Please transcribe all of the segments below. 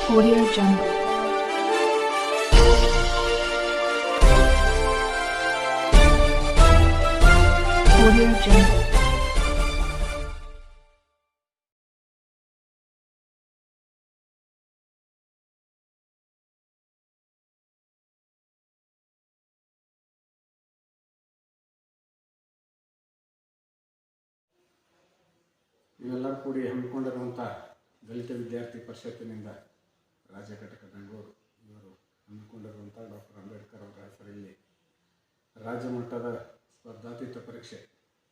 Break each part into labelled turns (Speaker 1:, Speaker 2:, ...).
Speaker 1: Audio Jungle. Audio Jungle.
Speaker 2: ಇವೆಲ್ಲರೂ ಕೂಡಿ ಹಮ್ಮಿಕೊಂಡಿರುವಂಥ ದಲಿತ ವಿದ್ಯಾರ್ಥಿ ಪರಿಷತ್ತಿನಿಂದ ರಾಜ್ಯ ಘಟಕ ಬೆಂಗಳೂರು ಇವರು ಹಮ್ಮಿಕೊಂಡಿರುವಂಥ ಡಾಕ್ಟರ್ ಅಂಬೇಡ್ಕರ್ ಅವರ ಹೆಸರಲ್ಲಿ ರಾಜ್ಯ ಮಟ್ಟದ ಸ್ಪರ್ಧಾತೀತ ಪರೀಕ್ಷೆ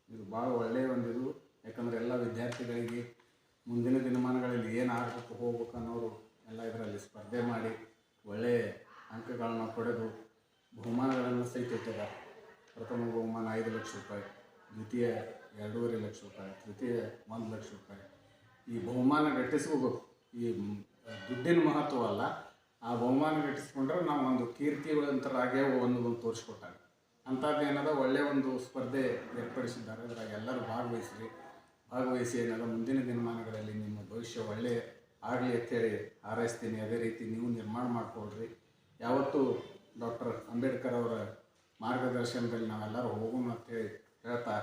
Speaker 2: ಇದು ಭಾಳ ಒಳ್ಳೆಯ ಒಂದಿದು. ಯಾಕಂದರೆ ಎಲ್ಲ ವಿದ್ಯಾರ್ಥಿಗಳಿಗೆ ಮುಂದಿನ ದಿನಮಾನಗಳಲ್ಲಿ ಏನು ಆಗಬೇಕು ಹೋಗ್ಬೇಕು ಅನ್ನೋರು ಎಲ್ಲ ಇದರಲ್ಲಿ ಸ್ಪರ್ಧೆ ಮಾಡಿ ಒಳ್ಳೆಯ ಅಂಕಗಳನ್ನು ಪಡೆದು ಬಹುಮಾನಗಳನ್ನು ಸಹಿತ ಇಟ್ಟಿದ್ದಾರೆ. ಪ್ರಥಮ ಬಹುಮಾನ 5 ಲಕ್ಷ ರೂಪಾಯಿ, ದ್ವಿತೀಯ 2.5 ಲಕ್ಷ ರೂಪಾಯಿ, ತೃತೀಯ 1 ಲಕ್ಷ ರೂಪಾಯಿ. ಈ ಬಹುಮಾನ ಗಿಟ್ಟಿಸ್ಬೇಕು. ಈ ದುಡ್ಡಿನ ಮಹತ್ವ ಅಲ್ಲ, ಆ ಬಹುಮಾನ ಗಿಟ್ಟಿಸ್ಕೊಂಡ್ರೆ ನಾವು ಒಂದು ಕೀರ್ತಿವಂತರಾಗೇ ಒಂದು ತೋರಿಸ್ಕೊಟ್ಟಾಗ ಅಂಥದ್ದೇನದ ಒಳ್ಳೆಯ ಒಂದು ಸ್ಪರ್ಧೆ ಏರ್ಪಡಿಸಿದ್ದಾರೆ. ಅದರಾಗ ಎಲ್ಲರೂ ಭಾಗವಹಿಸಿ ಏನದ ಮುಂದಿನ ದಿನಮಾನಗಳಲ್ಲಿ ನಿಮ್ಮ ಭವಿಷ್ಯ ಒಳ್ಳೆಯ ಆಗಲಿ ಅಂತೇಳಿ ಹಾರೈಸ್ತೀನಿ. ಅದೇ ರೀತಿ ನೀವು ನಿರ್ಮಾಣ ಮಾಡಿಕೊಡ್ರಿ. ಯಾವತ್ತೂ ಡಾಕ್ಟರ್ ಅಂಬೇಡ್ಕರ್ ಅವರ ಮಾರ್ಗದರ್ಶನದಲ್ಲಿ ನಾವೆಲ್ಲರೂ ಹೋಗೋಣ ಅಂತೇಳಿ ಹೇಳ್ತಾ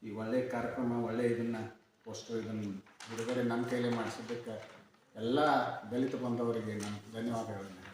Speaker 2: ಈ ಒಳ್ಳೆಯ ಕಾರ್ಯಕ್ರಮ ಒಳ್ಳೆಯ ಇದನ್ನು ಬಿಡುಗಡೆ ನನ್ನ ಕೈಲೇ ಮಾಡಿಸಿದ್ದಕ್ಕೆ ಎಲ್ಲ ದಲಿತ ಬಂಧವರಿಗೆ ನಾನು ಧನ್ಯವಾದಗಳನ್ನು